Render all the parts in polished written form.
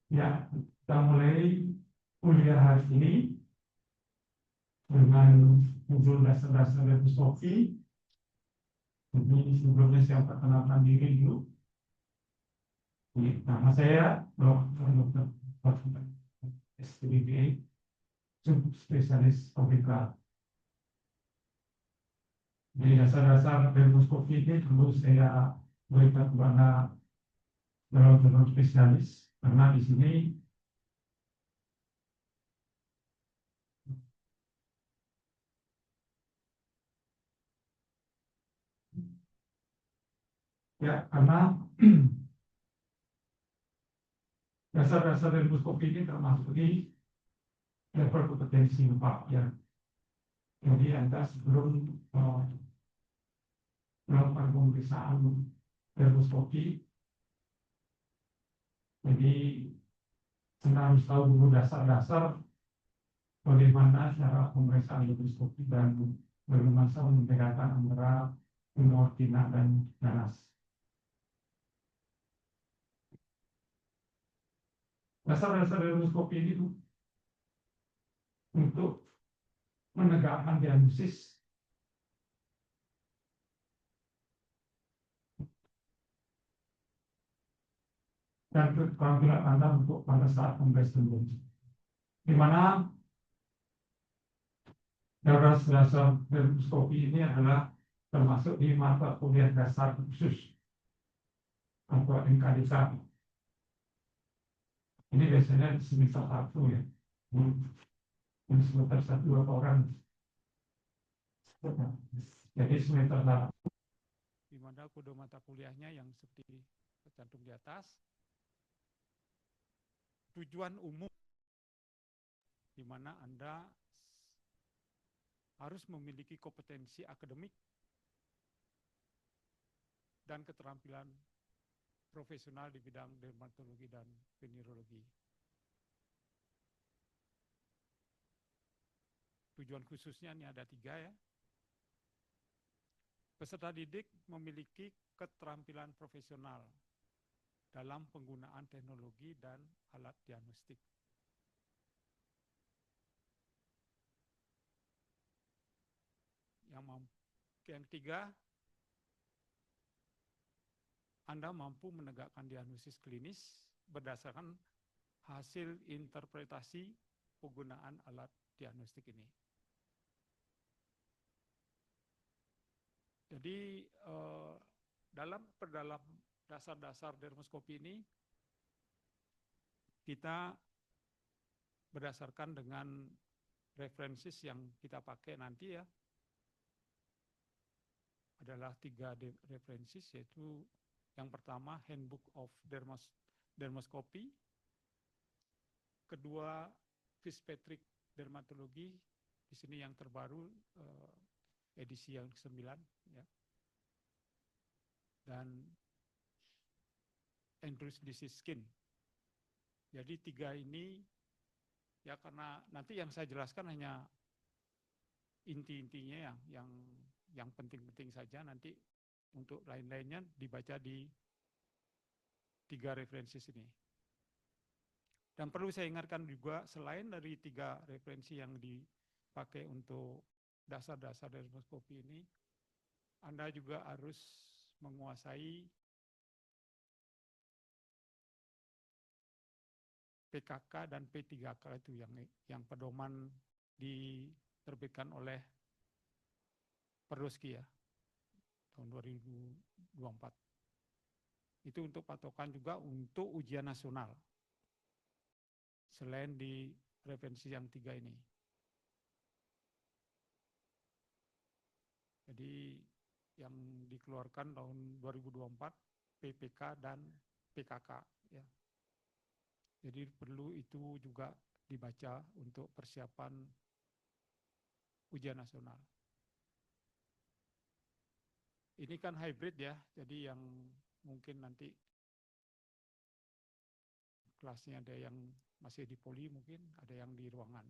Ya, kita mulai kuliah hari ini dengan judul dasar-dasar endoskopi. Jadi sebelumnya saya perkenalkan diri dulu. Ini, nama saya Dr. SPDB, spesialis OBK. Jadi dasar-dasar endoskopi ini perlu saya berikan kepada dokter spesialis karena di sini ya karena dasar-dasar endoskopi ini termasuk di level kompetensi 4 ya. Jadi Anda sebelum melakukan pemeriksaan endoskopi, jadi Anda harus tahu dulu dasar-dasar bagaimana cara pemeriksaan endoskopi dan bagaimana membedakan antara tumor tina dan ganas. Dasar-dasar endoskopi ini untuk menegakkan diagnosis dan keterampilan Anda untuk pada saat pemeriksaan di mana dasar endoskopi ini adalah termasuk di mata kuliah dasar khusus atau MKDK. Ini biasanya di semester 1 ya. Di semester 1 berapa orang? Jadi semester 1 di mana kode mata kuliahnya yang seperti tercantum di atas. Tujuan umum di mana Anda harus memiliki kompetensi akademik dan keterampilan profesional di bidang dermatologi dan venerologi. Tujuan khususnya ini ada 3 ya. Peserta didik memiliki keterampilan profesional dalam penggunaan teknologi dan alat diagnostik. Yang 3, Anda mampu menegakkan diagnosis klinis berdasarkan hasil interpretasi penggunaan alat diagnostik ini. Jadi dalam dasar-dasar dermoskopi ini kita berdasarkan dengan referensi yang kita pakai nanti ya, adalah 3 referensi, yaitu yang pertama Handbook of Dermoscopy, kedua Fitzpatrick Dermatology, di sini yang terbaru edisi yang ke-9 ya, dan Andrews Disease Skin. Jadi 3 ini ya, karena nanti yang saya jelaskan hanya inti-intinya yang penting-penting saja, nanti untuk lain-lainnya dibaca di 3 referensi ini. Dan perlu saya ingatkan juga, selain dari 3 referensi yang dipakai untuk dasar-dasar dermoskopi ini, Anda juga harus menguasai PKK dan P3K itu yang pedoman diterbitkan oleh Perdoski ya, tahun 2024. Itu untuk patokan juga untuk ujian nasional, selain di referensi yang 3 ini. Jadi yang dikeluarkan tahun 2024 PPK dan PKK ya. Jadi perlu itu juga dibaca untuk persiapan ujian nasional. Ini kan hybrid ya, jadi yang mungkin nanti kelasnya ada yang masih di poli, mungkin ada yang di ruangan.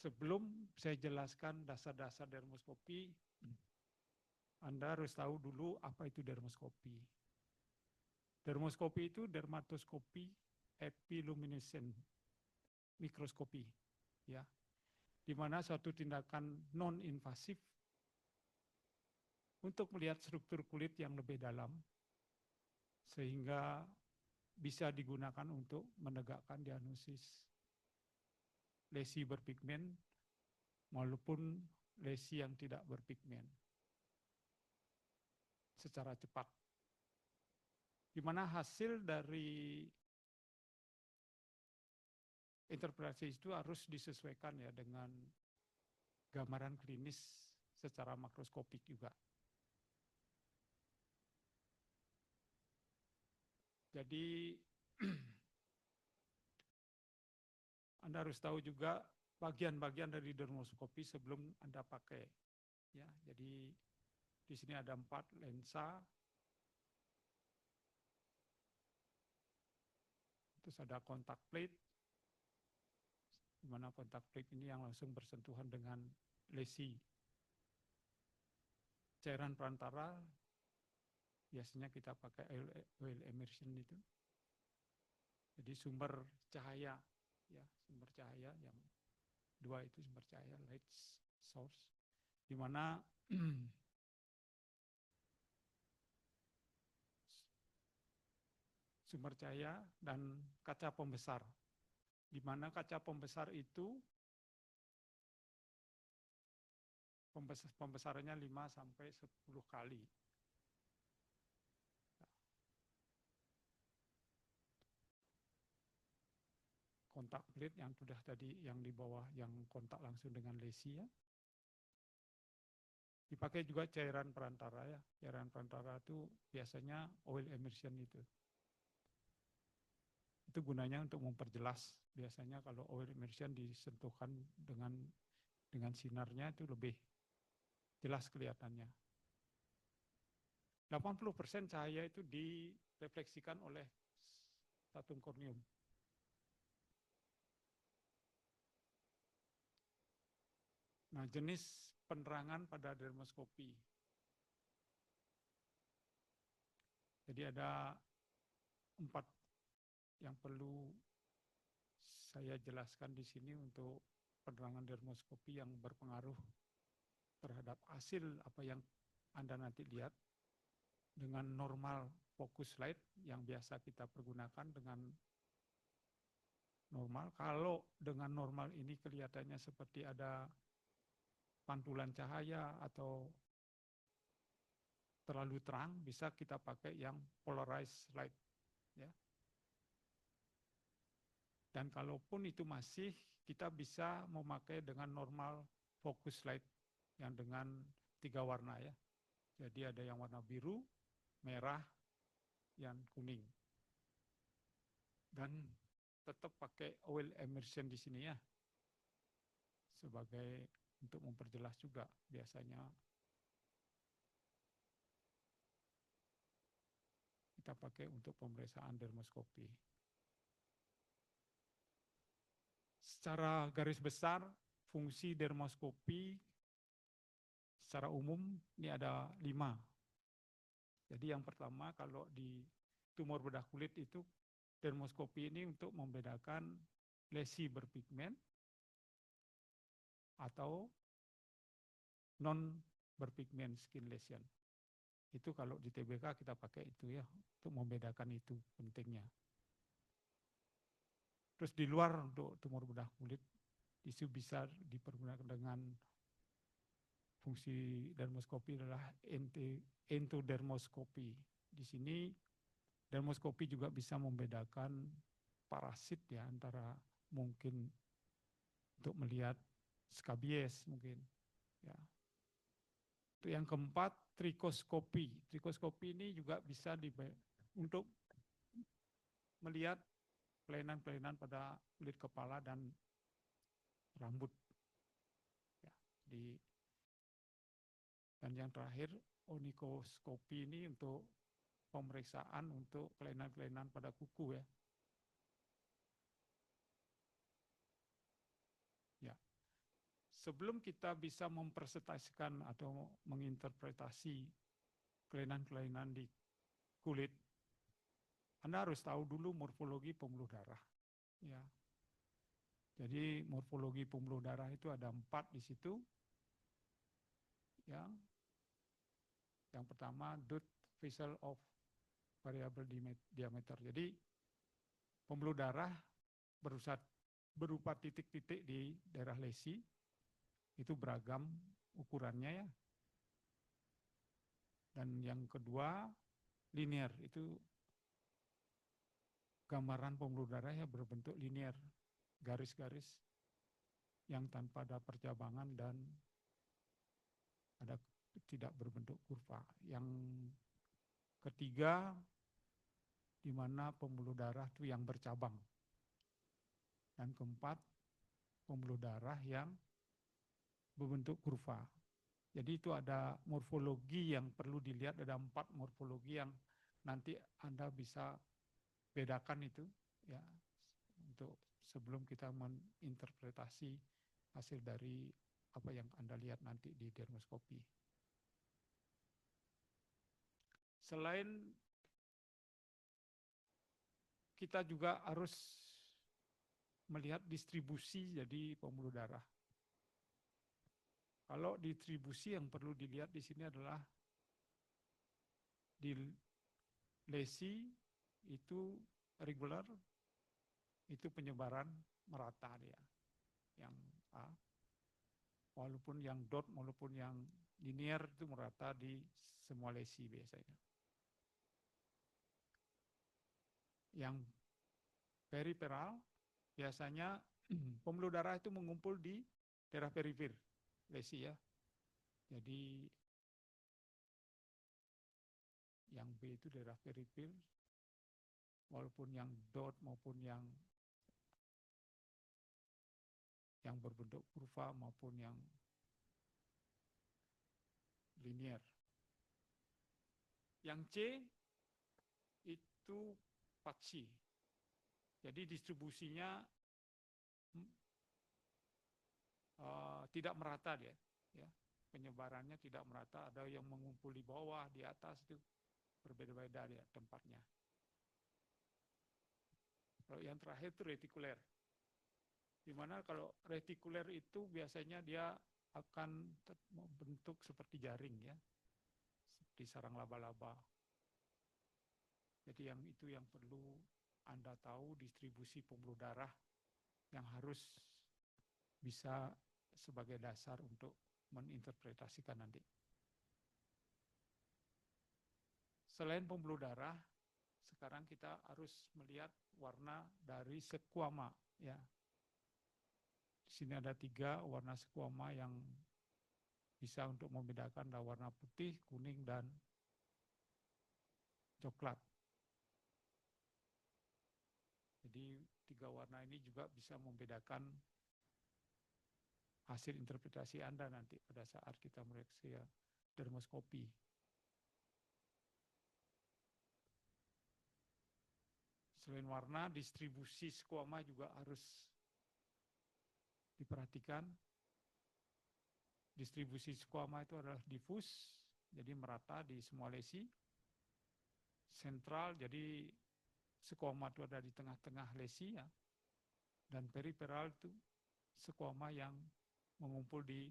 sebelum saya jelaskan dasar-dasar dermoskopi, Anda harus tahu dulu apa itu dermoskopi. Dermoskopi itu dermatoskopi epiluminescent mikroskopi, ya, di mana suatu tindakan non-invasif untuk melihat struktur kulit yang lebih dalam, sehingga bisa digunakan untuk menegakkan diagnosis lesi berpigmen maupun lesi yang tidak berpigmen secara cepat. Di mana hasil dari interpretasi itu harus disesuaikan ya dengan gambaran klinis secara makroskopik juga. Jadi Anda harus tahu juga bagian-bagian dari dermoskopi sebelum Anda pakai. Ya, jadi di sini ada 4 lensa. Terus ada kontak plate, di mana kontak plate ini yang langsung bersentuhan dengan lesi. Cairan perantara, biasanya kita pakai oil immersion itu. Jadi sumber cahaya, ya, sumber cahaya yang 2 itu sumber cahaya, light source, di mana sumber cahaya dan kaca pembesar, di mana kaca pembesar itu pembesarannya 5 sampai 10 kali. Kontak plate yang sudah tadi yang di bawah yang kontak langsung dengan lesi ya. Dipakai juga cairan perantara ya. Cairan perantara itu biasanya oil immersion itu. Itu gunanya untuk memperjelas. Biasanya kalau oil immersion disentuhkan dengan sinarnya itu lebih jelas kelihatannya. 80% cahaya itu direfleksikan oleh stratum corneum. Nah, jenis penerangan pada dermoskopi. Jadi ada 4 yang perlu saya jelaskan di sini untuk penerangan dermoskopi yang berpengaruh terhadap hasil apa yang Anda nanti lihat dengan normal focus light yang biasa kita pergunakan dengan normal. Kalau dengan normal ini kelihatannya seperti ada pantulan cahaya atau terlalu terang, bisa kita pakai yang polarized light. Ya. Dan kalaupun itu masih, kita bisa memakai dengan normal focus light yang dengan 3 warna ya. Jadi ada yang warna biru, merah, yang kuning. Dan tetap pakai oil immersion di sini ya. Sebagai untuk memperjelas juga biasanya kita pakai untuk pemeriksaan dermoskopi. Secara garis besar, fungsi dermoskopi secara umum ini ada 5. Jadi yang pertama kalau di tumor bedah kulit itu dermoskopi ini untuk membedakan lesi berpigmen atau non berpigmen skin lesion. Itu kalau di TBK kita pakai itu ya, untuk membedakan itu pentingnya. Terus di luar untuk tumor bedah kulit, itu bisa dipergunakan dengan fungsi dermoskopi adalah endodermoskopi. Di sini dermoskopi juga bisa membedakan parasit ya, antara mungkin untuk melihat skabies mungkin ya. Itu yang keempat, trikoskopi. Trikoskopi ini juga bisa untuk melihat kelainan-kelainan pada kulit kepala dan rambut. Ya, dan yang terakhir, onikoskopi ini untuk pemeriksaan untuk kelainan-kelainan pada kuku ya. Ya. sebelum kita bisa mempresentasikan atau menginterpretasi kelainan-kelainan di kulit, Anda harus tahu dulu morfologi pembuluh darah. Ya. Jadi morfologi pembuluh darah itu ada 4 di situ. Ya. Yang pertama, Duct vessel of variable diameter. Jadi pembuluh darah berupa titik-titik di daerah lesi, itu beragam ukurannya ya. Dan yang kedua, linear, itu gambaran pembuluh darah yang berbentuk linear, garis-garis yang tanpa ada percabangan dan tidak berbentuk kurva. Yang ketiga, di mana pembuluh darah itu yang bercabang. Dan keempat, pembuluh darah yang berbentuk kurva. Jadi itu ada morfologi yang perlu dilihat, ada 4 morfologi yang nanti Anda bisa bedakan itu ya, untuk sebelum kita menginterpretasi hasil dari apa yang Anda lihat nanti di dermoskopi. Selain kita juga harus melihat distribusi jadi pembuluh darah. Kalau distribusi yang perlu dilihat di sini adalah di lesi itu regular, itu penyebaran merata dia. Yang A, walaupun yang dot maupun yang linear itu merata di semua lesi biasanya. Yang periferal biasanya pembuluh darah itu mengumpul di daerah perifer lesi ya. Jadi yang B itu daerah perifer, walaupun yang dot maupun yang berbentuk kurva maupun yang linear. Yang C itu patchy. Jadi distribusinya tidak merata dia, ya. Penyebarannya tidak merata, ada yang mengumpul di bawah, di atas, itu berbeda-beda dia tempatnya. Kalau yang terakhir itu retikuler. Dimana kalau retikuler itu biasanya dia akan membentuk seperti jaring ya, seperti sarang laba-laba. Jadi yang itu yang perlu Anda tahu, distribusi pembuluh darah yang harus bisa sebagai dasar untuk menginterpretasikan nanti. Selain pembuluh darah, sekarang kita harus melihat warna dari sekuama ya. Di sini ada 3 warna sekuama yang bisa untuk membedakan ada warna putih, kuning, dan coklat. Jadi 3 warna ini juga bisa membedakan hasil interpretasi Anda nanti pada saat kita memeriksa dermoskopi. Selain warna, distribusi sekuama juga harus diperhatikan. Distribusi sekuama itu adalah difus, jadi merata di semua lesi. Sentral, jadi sekuama itu ada di tengah-tengah lesi ya. Dan periferal itu sekuama yang mengumpul di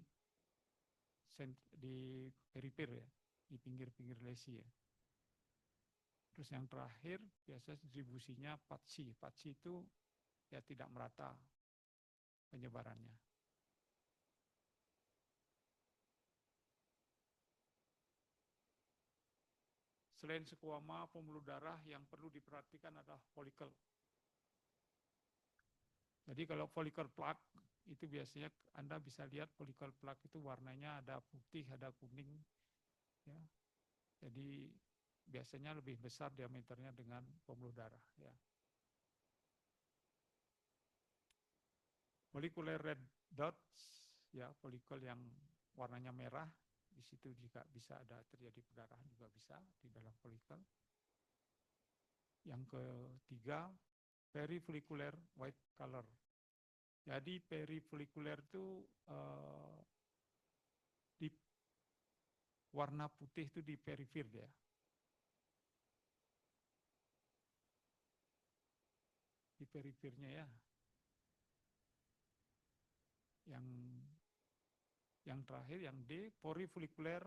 perifer ya, di pinggir-pinggir lesi ya. Terus yang terakhir biasa distribusinya patchy. Patchy itu ya tidak merata penyebarannya. Selain sekuama, pembuluh darah yang perlu diperhatikan adalah folikel. Jadi kalau folikel plak itu biasanya Anda bisa lihat folikel plak itu warnanya ada putih, ada kuning ya. Jadi biasanya lebih besar diameternya dengan pembuluh darah ya. Follicular red dots ya, folikel yang warnanya merah, di situ juga bisa ada terjadi perdarahan juga bisa di dalam folikel. Yang ketiga, perifollicular white color. Jadi perifolikuler itu di warna putih itu di perifir dia. Di perifirnya ya. Yang terakhir yang D, perifolikuler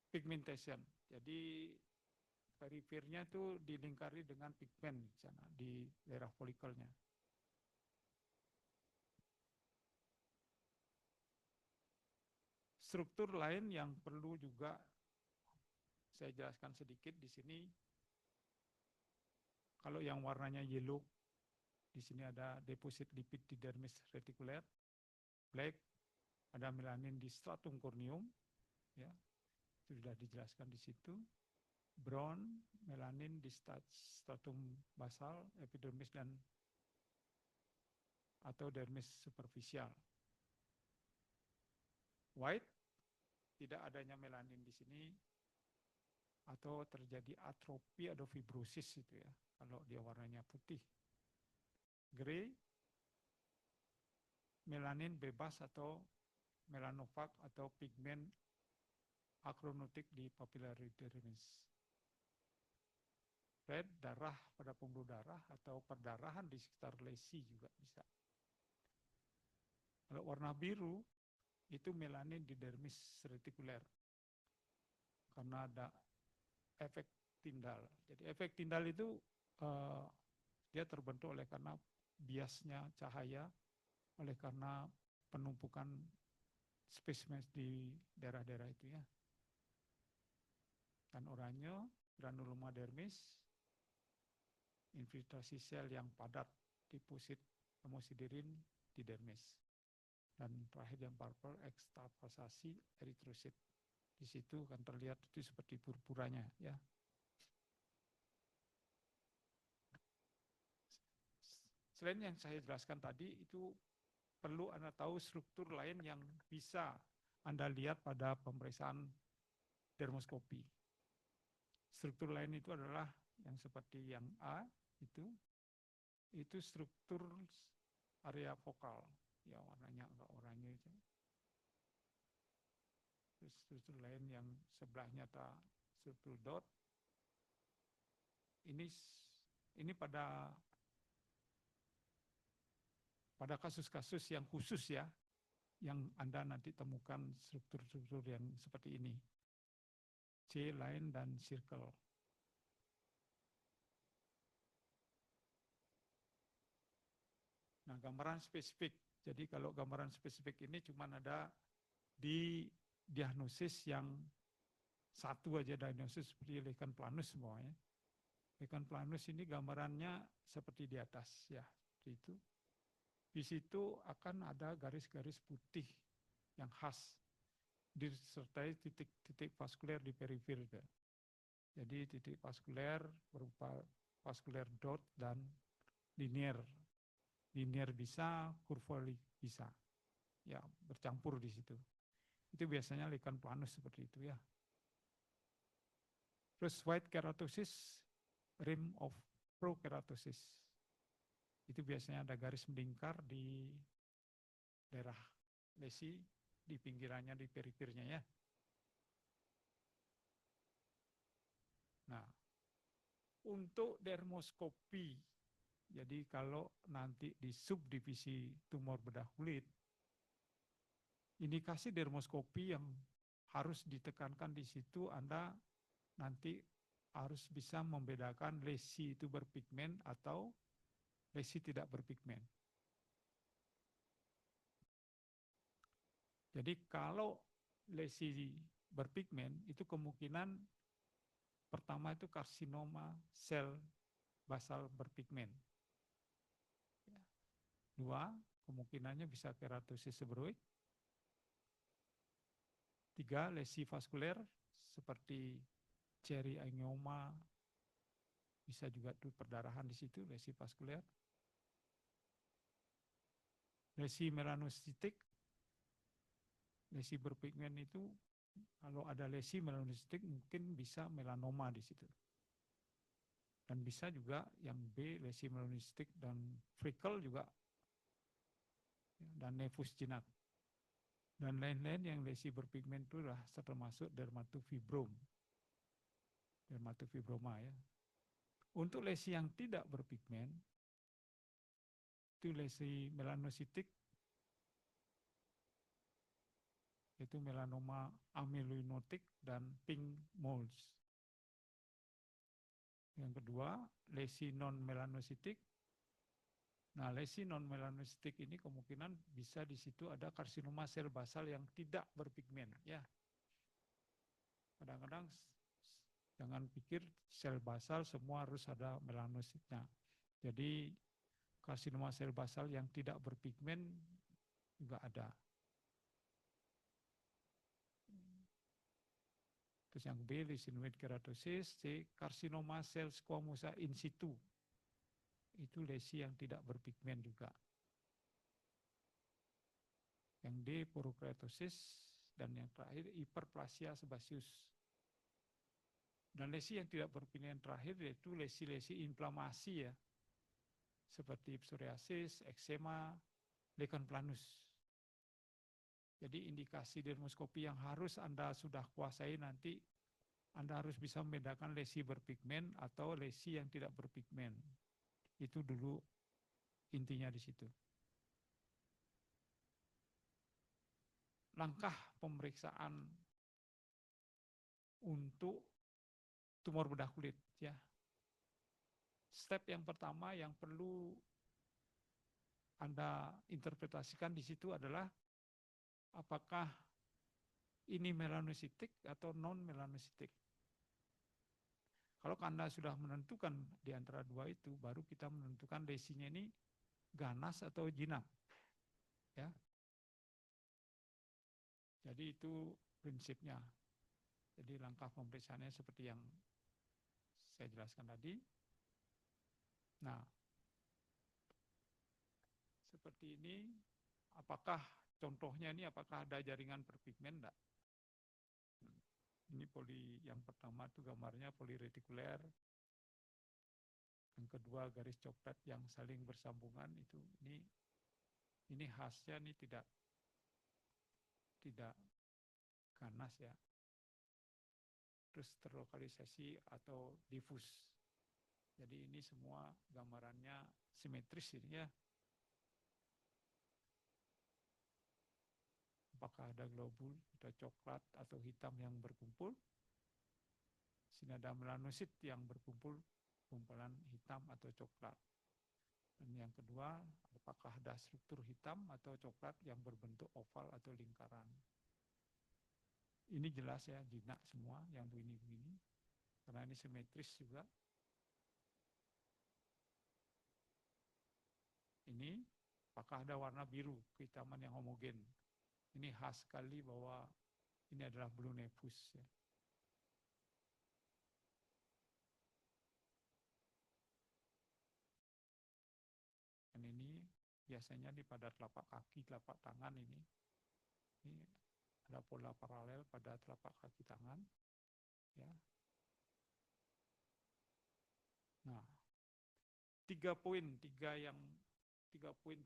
pigmentation. Jadi perifirnya itu dilingkari dengan pigmen di sana di daerah folikelnya. Struktur lain yang perlu juga saya jelaskan sedikit di sini. Kalau yang warnanya yellow, di sini ada deposit lipid di dermis retikuler. Black, ada melanin di stratum corneum, ya, itu sudah dijelaskan di situ. Brown, melanin di stratum basal, epidermis dan atau dermis superficial. White, tidak adanya melanin di sini atau terjadi atrofi atau fibrosis itu ya, kalau dia warnanya putih. Gray, melanin bebas atau melanofag atau pigmen akronotik di papillary dermis. Red, darah pada pembuluh darah atau perdarahan di sekitar lesi juga bisa. Kalau warna biru, itu melanin di dermis retikuler. Karena ada efek tindal. Jadi efek tindal itu dia terbentuk oleh karena biasnya cahaya, oleh karena penumpukan spesimen di daerah-daerah itu ya. Dan oranye, granuloma dermis, infiltrasi sel yang padat, deposit hemosiderin di dermis. Dan terakhir yang purple, ekstravasasi eritrosit. Di situ kan terlihat itu seperti purpuranya ya. Selain yang saya jelaskan tadi, itu perlu Anda tahu struktur lain yang bisa Anda lihat pada pemeriksaan dermoskopi. Struktur lain itu adalah yang seperti yang A, itu struktur area fokal, ya warnanya agak oranye itu. Terus struktur lain yang sebelahnya struktur dot. Ini pada kasus-kasus yang khusus ya, yang Anda nanti temukan struktur-struktur yang seperti ini. C, line, dan circle. Nah, gambaran spesifik. Jadi kalau gambaran spesifik ini cuma ada di diagnosis yang satu aja diagnosis seperti lichen planus semuanya. Lichen planus ini gambarannya seperti di atas ya, seperti itu. Di situ akan ada garis-garis putih yang khas disertai titik-titik vaskuler di perifir. Jadi titik vaskuler berupa vaskuler dot dan linier. Linier bisa, kurvolik bisa. Ya, bercampur di situ. Itu biasanya lichen planus seperti itu ya. Terus white keratosis, rim of prokeratosis. Itu biasanya ada garis melingkar di daerah lesi, di pinggirannya, di perifirnya ya. Nah, untuk dermoskopi, jadi kalau nanti di subdivisi tumor bedah kulit, indikasi dermoskopi yang harus ditekankan di situ Anda nanti harus bisa membedakan lesi itu berpigmen atau lesi tidak berpigmen. Jadi kalau lesi berpigmen itu kemungkinan pertama itu karsinoma sel basal berpigmen. Dua, kemungkinannya bisa keratosis seborrheic. Tiga, lesi vaskuler seperti cherry angioma, bisa juga perdarahan di situ, lesi vaskuler. Lesi melanositik, lesi berpigmen itu kalau ada lesi melanositik mungkin bisa melanoma di situ. Dan bisa juga yang B, lesi melanosistik dan freckle juga, dan nevus jinak. Dan lain-lain yang lesi berpigmen itu adalah termasuk dermatofibrom, dermatofibroma ya. Untuk lesi yang tidak berpigmen, itu lesi melanositik, yaitu melanoma amyloinotik dan pink moles. Yang kedua, lesi non-melanositik. Nah, lesi non-melanositik ini kemungkinan bisa di situ ada karsinoma sel basal yang tidak berpigmen. Ya, kadang-kadang jangan pikir sel basal semua harus ada melanositnya. Jadi karsinoma sel basal yang tidak berpigmen juga ada. Terus yang B, lisinoid keratosis, C, karsinoma sel squamosa in situ. Itu lesi yang tidak berpigmen juga. Yang D, porokeratosis, dan yang terakhir hiperplasia sebaceous. Dan lesi yang tidak berpigmen terakhir yaitu lesi-lesi inflamasi ya, seperti psoriasis, eksema, lichen planus. Jadi indikasi dermoskopi yang harus Anda sudah kuasai nanti, Anda harus bisa membedakan lesi berpigmen atau lesi yang tidak berpigmen. Itu dulu intinya di situ. Langkah pemeriksaan untuk tumor bedah kulit ya. Step yang pertama yang perlu Anda interpretasikan di situ adalah apakah ini melanositik atau non-melanositik. Kalau Anda sudah menentukan di antara dua itu, baru kita menentukan lesinya ini ganas atau jinak. Ya. Jadi itu prinsipnya. Jadi langkah pemeriksaannya seperti yang saya jelaskan tadi. Nah, seperti ini, apakah contohnya ini apakah ada jaringan berpigmen enggak? Ini yang pertama itu gambarnya poliretikuler. Yang kedua garis coklat yang saling bersambungan itu ini khasnya ini tidak ganas ya. Terus terlokalisasi atau difus. Jadi ini semua gambarannya simetris ini ya. Apakah ada globul, ada coklat atau hitam yang berkumpul? Sini ada melanosit yang berkumpul, kumpulan hitam atau coklat. Dan yang kedua, apakah ada struktur hitam atau coklat yang berbentuk oval atau lingkaran? Ini jelas ya, jinak semua yang begini-begini. Karena ini simetris juga. Ini, apakah ada warna biru, kehitaman yang homogen? Ini khas sekali bahwa ini adalah blue nevus. Ya. Dan ini biasanya di pada telapak kaki, telapak tangan ini ada pola paralel pada telapak kaki tangan. Ya. Nah, 3 poin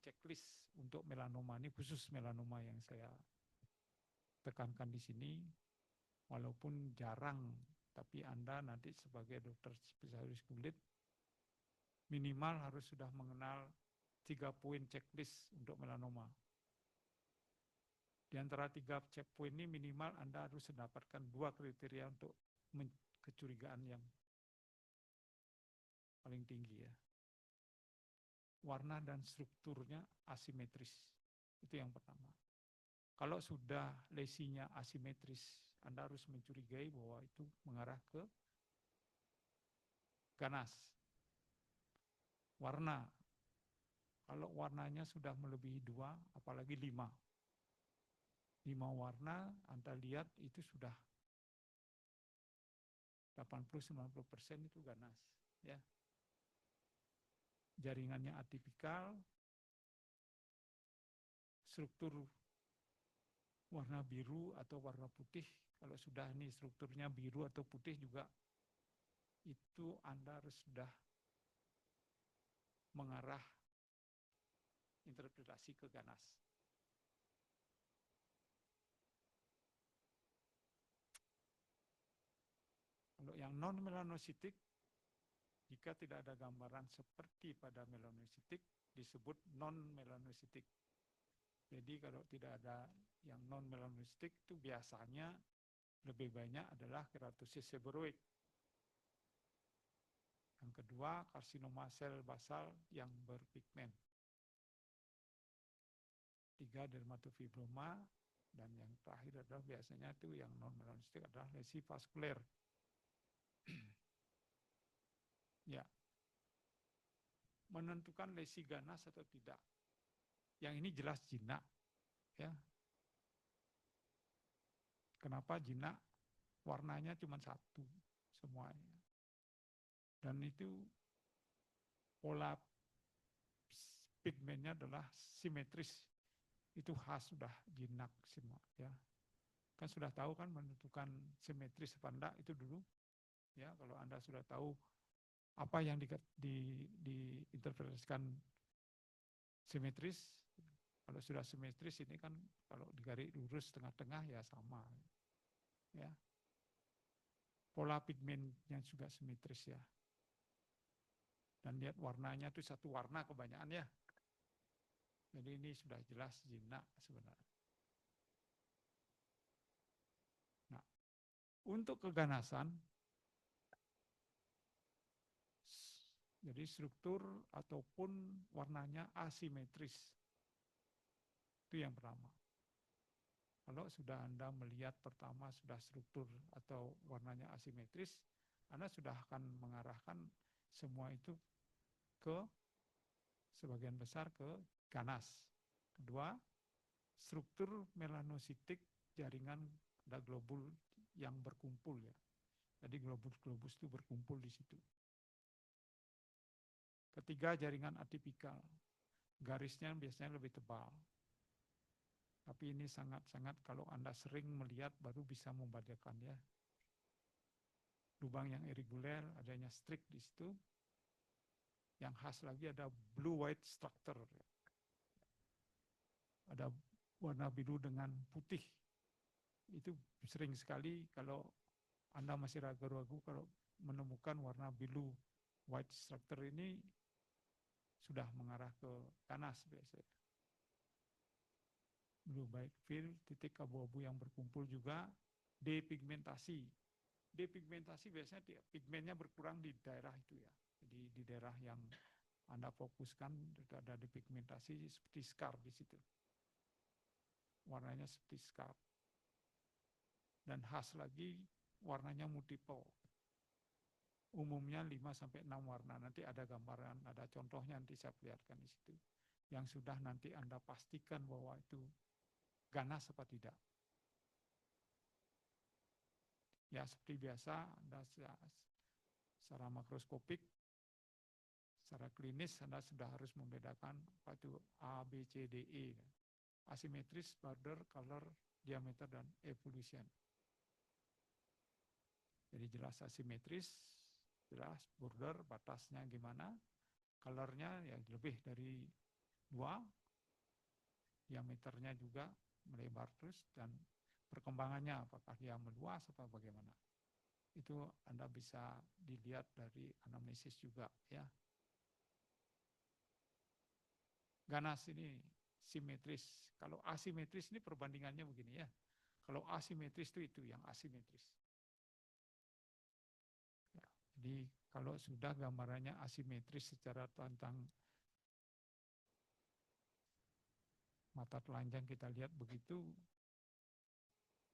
checklist untuk melanoma ini khusus melanoma yang saya tekankan di sini, walaupun jarang, tapi Anda nanti sebagai dokter spesialis kulit minimal harus sudah mengenal 3 poin checklist untuk melanoma. Di antara 3 check poin ini minimal Anda harus mendapatkan 2 kriteria untuk kecurigaan yang paling tinggi ya. Warna dan strukturnya asimetris. Itu yang pertama. Kalau sudah lesinya asimetris, Anda harus mencurigai bahwa itu mengarah ke ganas. Warna. Kalau warnanya sudah melebihi 2, apalagi 5. 5 warna, Anda lihat itu sudah 80-90% itu ganas. Ya. Jaringannya atipikal, struktur warna biru atau warna putih, kalau sudah ini strukturnya biru atau putih juga itu Anda harus sudah mengarah interpretasi ke ganas. Kalau yang non-melanositik, jika tidak ada gambaran seperti pada melanositik, disebut non-melanositik. Jadi kalau tidak ada yang non-melanositik itu biasanya lebih banyak adalah keratosis seborrheic. Yang kedua, karsinoma sel basal yang berpigmen. 3, dermatofibroma. Dan yang terakhir adalah biasanya itu yang non-melanositik adalah lesi vaskuler. Ya, menentukan lesi ganas atau tidak. Yang ini jelas jinak, ya. Kenapa jinak? Warnanya cuma satu semuanya. Dan itu pola pigmennya adalah simetris. Itu khas sudah jinak semua, ya. Kan sudah tahu kan menentukan simetris apa enggak itu dulu. Ya, kalau Anda sudah tahu apa yang diinterpretasikan simetris, kalau sudah simetris ini kan kalau di garis lurus tengah-tengah ya sama. Ya. Pola pigmennya juga simetris ya. Dan lihat warnanya itu satu warna kebanyakan ya. Jadi ini sudah jelas jinak sebenarnya. Nah, untuk keganasan, jadi struktur ataupun warnanya asimetris. Itu yang pertama. Kalau sudah Anda melihat pertama sudah struktur atau warnanya asimetris, Anda sudah akan mengarahkan semua itu ke sebagian besar ke ganas. Kedua, struktur melanositik jaringan ada globul yang berkumpul ya. Jadi globus-globus itu berkumpul di situ. Ketiga, jaringan atipikal. Garisnya biasanya lebih tebal. Tapi ini sangat-sangat kalau Anda sering melihat baru bisa membedakan ya. Lubang yang irregular, adanya strik di situ. Yang khas lagi ada blue-white structure. Ada warna biru dengan putih. Itu sering sekali kalau Anda masih ragu-ragu kalau menemukan warna biru white structure ini sudah mengarah ke ganas biasanya. Blue white field, titik abu-abu yang berkumpul juga, depigmentasi. Depigmentasi biasanya pigmennya berkurang di daerah itu ya. Jadi di daerah yang Anda fokuskan ada depigmentasi seperti scar di situ. Warnanya seperti scar. Dan khas lagi warnanya multiple. Umumnya 5-6 warna. Nanti ada gambaran, ada contohnya nanti saya perlihatkan di situ. Yang sudah nanti Anda pastikan bahwa itu ganas apa tidak. Ya seperti biasa, Anda secara makroskopik, secara klinis Anda sudah harus membedakan apa itu A, B, C, D, E. Asimetris, border, color, diameter, dan evolution. Jadi jelas asimetris, jelas border, batasnya gimana, colornya ya lebih dari 2, diameternya juga melebar terus, dan perkembangannya apakah dia meluas atau bagaimana. Itu Anda bisa dilihat dari anamnesis juga ya. Ganas ini simetris. Kalau asimetris ini perbandingannya begini ya. Kalau asimetris itu yang asimetris. Ya, jadi kalau sudah gambarannya asimetris secara tentang mata telanjang kita lihat begitu,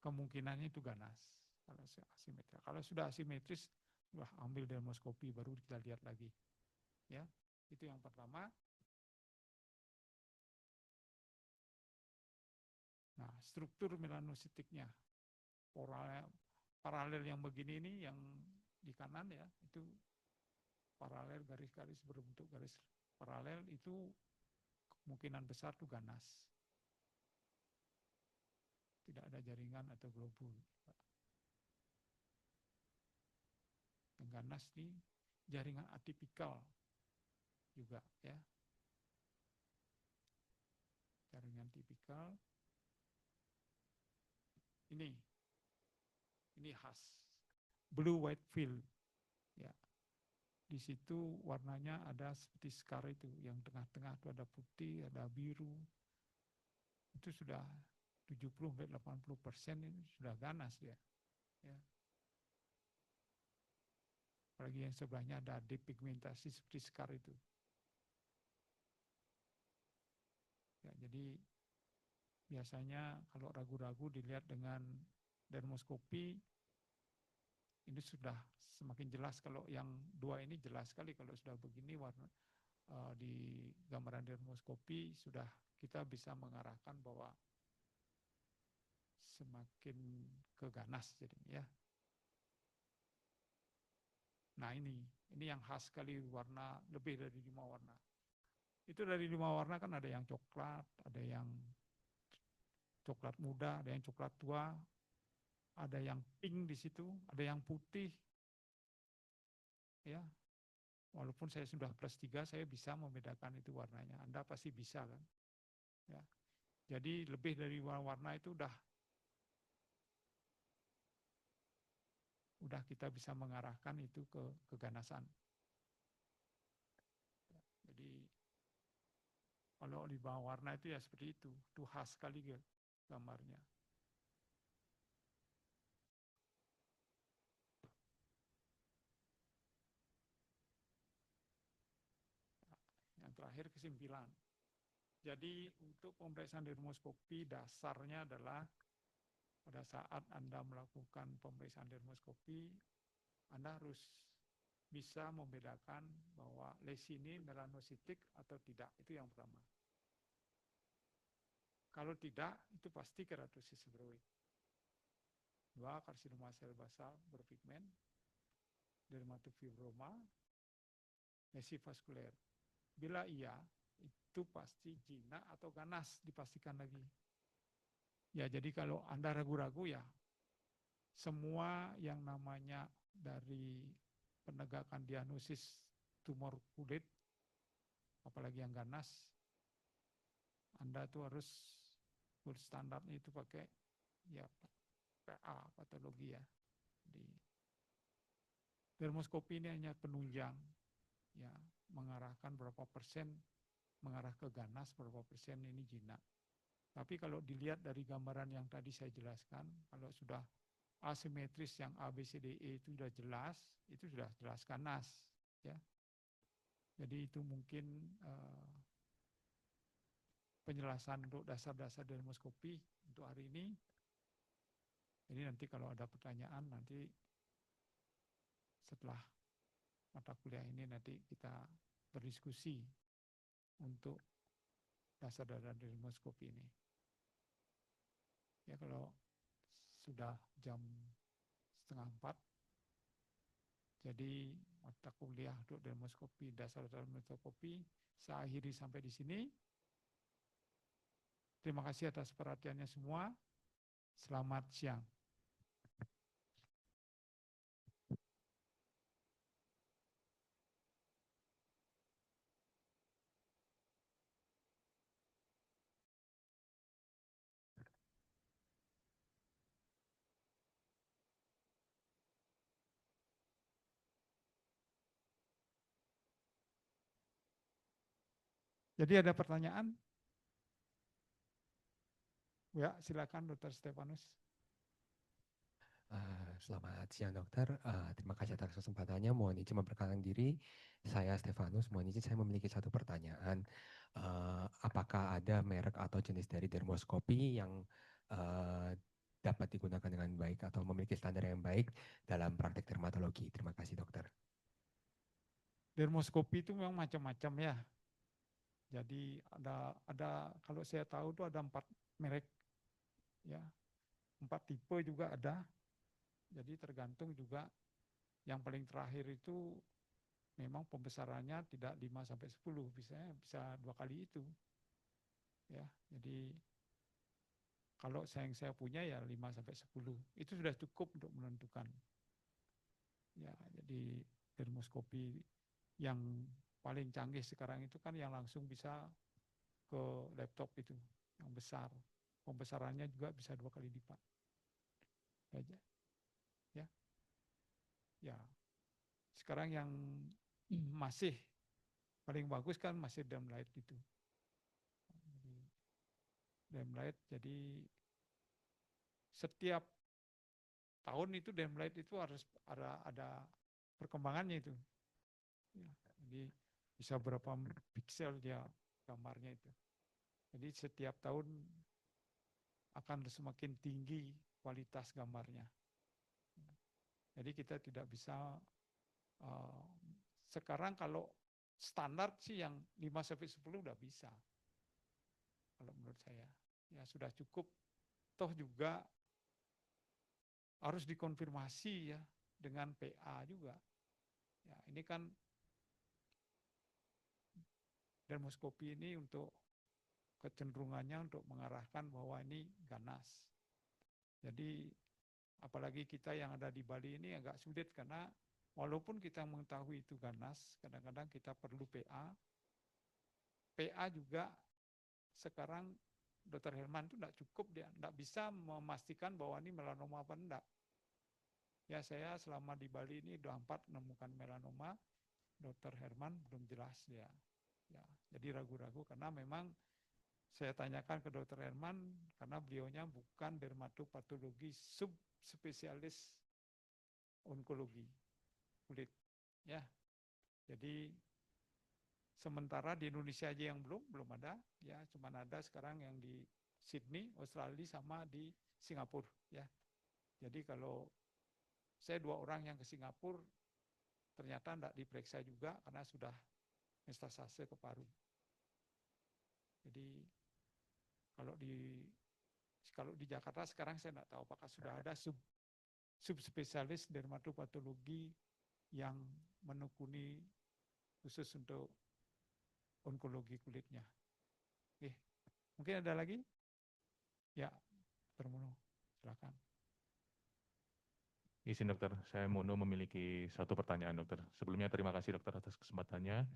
kemungkinannya itu ganas. Kalau asimetris. Kalau sudah asimetris, wah ambil dermoskopi baru kita lihat lagi. Ya, itu yang pertama. Nah, struktur melanositiknya, paralel yang begini ini yang di kanan ya, itu paralel garis-garis berbentuk garis paralel itu kemungkinan besar itu ganas. Tidak ada jaringan atau globul. Yang ganas nih, jaringan atipikal juga ya. Jaringan tipikal. Ini khas blue white field ya. Di situ warnanya ada seperti scar itu, yang tengah-tengah itu ada putih, ada biru. Itu sudah 70-80% ini sudah ganas ya. Ya. Apalagi yang sebelahnya ada depigmentasi seperti scar itu. Ya, jadi biasanya kalau ragu-ragu dilihat dengan dermoskopi, ini sudah semakin jelas. Kalau yang dua ini jelas sekali, kalau sudah begini warna di gambaran dermoskopi sudah kita bisa mengarahkan bahwa semakin ke ganas jadinya ya. Nah ini yang khas sekali, warna lebih dari 5 warna. Itu dari 5 warna kan ada yang coklat, ada yang coklat muda, ada yang coklat tua, ada yang pink di situ, ada yang putih. Ya. Walaupun saya sudah +3, saya bisa membedakan itu warnanya. Anda pasti bisa kan? Ya. Jadi lebih dari warna itu udah kita bisa mengarahkan itu ke keganasan. Jadi kalau 5 warna itu ya seperti itu khas sekali gambarnya. Yang terakhir kesimpulan. Jadi untuk pemeriksaan dermoskopi dasarnya adalah pada saat Anda melakukan pemeriksaan dermoskopi, Anda harus bisa membedakan bahwa lesi ini melanositik atau tidak. Itu yang pertama. Kalau tidak, itu pasti keratosis seborrheic. 2. Karsinoma sel basal berpigmen, dermatofibroma, lesi vaskuler. Bila iya, itu pasti jinak atau ganas, dipastikan lagi. Ya, jadi kalau Anda ragu-ragu ya, semua yang namanya dari penegakan diagnosis tumor kulit, apalagi yang ganas, Anda tuh harus gold standarnya itu pakai ya PA, patologi ya. Di dermoskopi ini hanya penunjang, ya, mengarahkan berapa persen mengarah ke ganas, berapa persen ini jinak. Tapi kalau dilihat dari gambaran yang tadi saya jelaskan, kalau sudah asimetris yang A, B, C, D, E itu sudah jelas, itu sudah jelas ganas. Ya. Jadi itu mungkin penjelasan untuk dasar-dasar dermoskopi untuk hari ini. Jadi nanti kalau ada pertanyaan, nanti setelah mata kuliah ini nanti kita berdiskusi untuk dasar-dasar dermoskopi ini. Ya kalau sudah jam 3:30, jadi mata kuliah untuk dermoskopi, dasar-dasar dermoskopi, saya akhiri sampai di sini. Terima kasih atas perhatiannya semua. Selamat siang. Jadi ada pertanyaan? Ya, silakan Dr. Stefanus. Selamat siang dokter, terima kasih atas kesempatannya. Mohon izin memperkenalkan diri, saya Stefanus. Mohon izin, saya memiliki satu pertanyaan. Apakah ada merek atau jenis dari dermoskopi yang dapat digunakan dengan baik atau memiliki standar yang baik dalam praktek dermatologi? Terima kasih dokter. Dermoskopi itu memang macam-macam ya. Jadi ada kalau saya tahu itu ada 4 merek, ya, 4 tipe juga ada. Jadi tergantung juga yang paling terakhir itu memang pembesarannya tidak 5-10, bisa 2 kali itu. Ya, jadi kalau yang saya punya ya 5-10, itu sudah cukup untuk menentukan. Ya, Jadi dermoskopi yang paling canggih sekarang itu kan yang langsung bisa ke laptop itu, yang besar. Pembesarannya juga bisa 2 kali lipat. Aja. Ya, ya. Sekarang yang masih paling bagus kan masih Downlight itu. Downlight, jadi setiap tahun itu Downlight itu harus ada perkembangannya itu. Ya, jadi bisa berapa piksel dia gambarnya itu. Jadi setiap tahun akan semakin tinggi kualitas gambarnya. Jadi kita tidak bisa sekarang kalau standar sih yang 5-10 udah bisa. Kalau menurut saya ya sudah cukup. Toh juga harus dikonfirmasi ya dengan PA juga. Ya, ini kan dermoskopi ini untuk kecenderungannya untuk mengarahkan bahwa ini ganas. Jadi apalagi kita yang ada di Bali ini agak sulit karena walaupun kita mengetahui itu ganas, kadang-kadang kita perlu PA. PA juga sekarang Dr. Herman itu tidak cukup, dia tidak bisa memastikan bahwa ini melanoma apa enggak. Ya saya selama di Bali ini udah 4 menemukan melanoma, Dr. Herman belum jelas dia. Ya, jadi ragu-ragu karena memang saya tanyakan ke Dr. Herman karena beliaunya bukan dermatopatologi subspesialis onkologi kulit. Ya, jadi sementara di Indonesia aja yang belum ada, ya cuman ada sekarang yang di Sydney, Australia sama di Singapura. Ya, jadi kalau saya 2 orang yang ke Singapura ternyata tidak diperiksa juga karena sudah metastase ke paru. Jadi kalau di Jakarta sekarang saya tidak tahu apakah sudah ada subspesialis dermatopatologi yang menekuni khusus untuk onkologi kulitnya. Oke, mungkin ada lagi? Ya, Termono, silakan. Izin dokter, saya Mono memiliki satu pertanyaan dokter. Sebelumnya terima kasih dokter atas kesempatannya.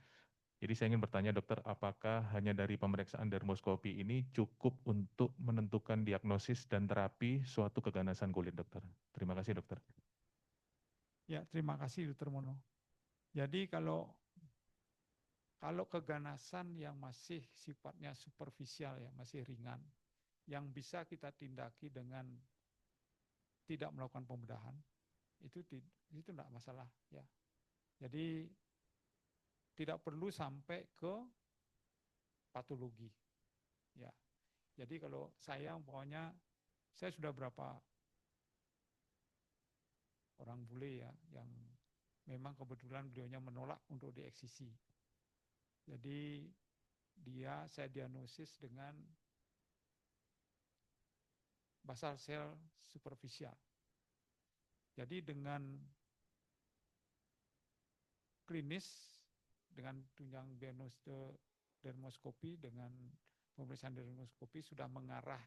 Jadi saya ingin bertanya dokter, apakah hanya dari pemeriksaan dermoskopi ini cukup untuk menentukan diagnosis dan terapi suatu keganasan kulit dokter? Terima kasih dokter. Ya, terima kasih Dr. Mono. Jadi kalau keganasan yang masih sifatnya superficial ya, masih ringan, yang bisa kita tindaki dengan tidak melakukan pembedahan, itu tidak masalah ya. Jadi tidak perlu sampai ke patologi. Ya. Jadi kalau saya umpamanya saya sudah berapa orang bule ya yang memang kebetulan beliaunya menolak untuk dieksisi. Jadi saya diagnosis dengan basal sel superficial. Jadi dengan klinis, dengan tunjang dermoskopi, dengan pemeriksaan dermoskopi sudah mengarah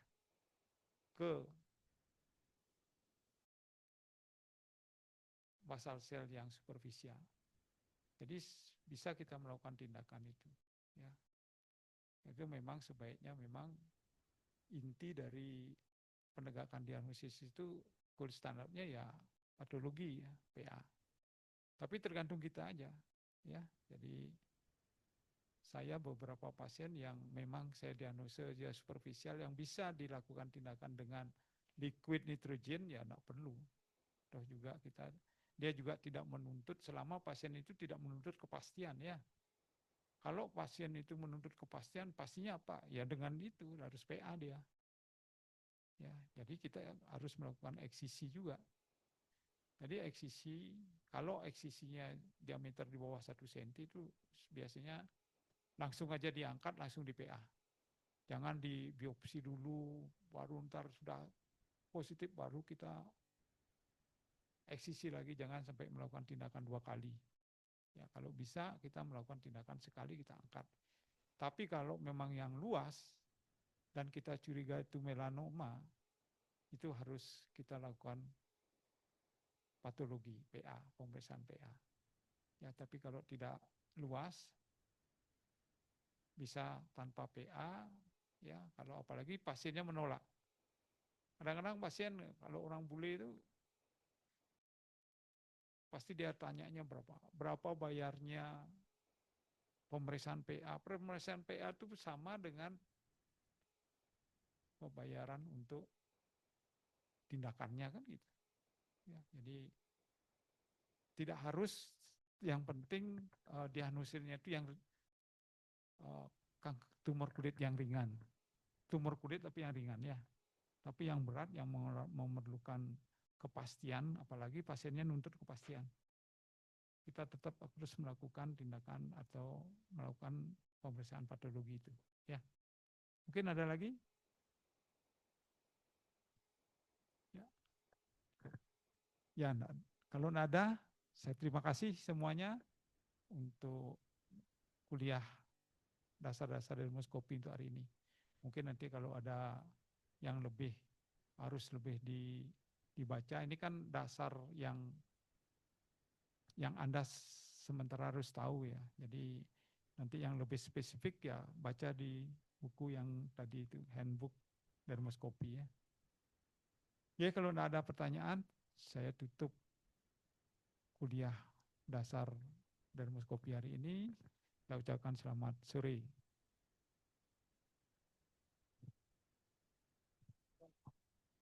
ke basal sel yang superficial. Jadi bisa kita melakukan tindakan itu. Ya. Itu memang sebaiknya memang inti dari penegakan diagnosis itu gold standarnya ya patologi ya, PA. Tapi tergantung kita aja ya. Jadi saya beberapa pasien yang memang saya diagnosis dia superficial yang bisa dilakukan tindakan dengan liquid nitrogen ya enggak perlu. Toh juga dia juga tidak menuntut selama pasien itu tidak menuntut kepastian ya. Kalau pasien itu menuntut kepastian pastinya apa? Ya dengan itu harus PA dia. Ya, jadi kita harus melakukan eksisi juga. Jadi eksisi, kalau eksisinya diameter di bawah 1 cm itu biasanya langsung aja diangkat, langsung di PA. Jangan di biopsi dulu, baru ntar sudah positif, baru kita eksisi lagi, jangan sampai melakukan tindakan 2 kali. Ya, kalau bisa kita melakukan tindakan sekali kita angkat. Tapi kalau memang yang luas dan kita curiga itu melanoma, itu harus kita lakukan patologi PA, pemeriksaan PA. Ya, tapi kalau tidak luas bisa tanpa PA, ya kalau apalagi pasiennya menolak. Kadang-kadang pasien kalau orang bule itu pasti dia tanyanya berapa bayarnya pemeriksaan PA. Pemeriksaan PA itu sama dengan pembayaran untuk tindakannya kan gitu. Ya, jadi tidak harus, yang penting diagnosisnya itu yang tumor kulit yang ringan. Tumor kulit tapi yang ringan ya. Tapi yang berat yang memerlukan kepastian, apalagi pasiennya nuntut kepastian. Kita tetap harus melakukan tindakan atau melakukan pemeriksaan patologi itu. Ya, mungkin ada lagi? Ya, kalau tidak ada, saya terima kasih semuanya untuk kuliah dasar-dasar dermoskopi untuk hari ini. Mungkin nanti kalau ada yang lebih, harus lebih dibaca, ini kan dasar yang Anda sementara harus tahu ya. Jadi nanti yang lebih spesifik ya baca di buku yang tadi itu, handbook dermoskopi ya. Ya, kalau tidak ada pertanyaan, saya tutup kuliah dasar dermoskopi hari ini. Saya ucapkan selamat sore.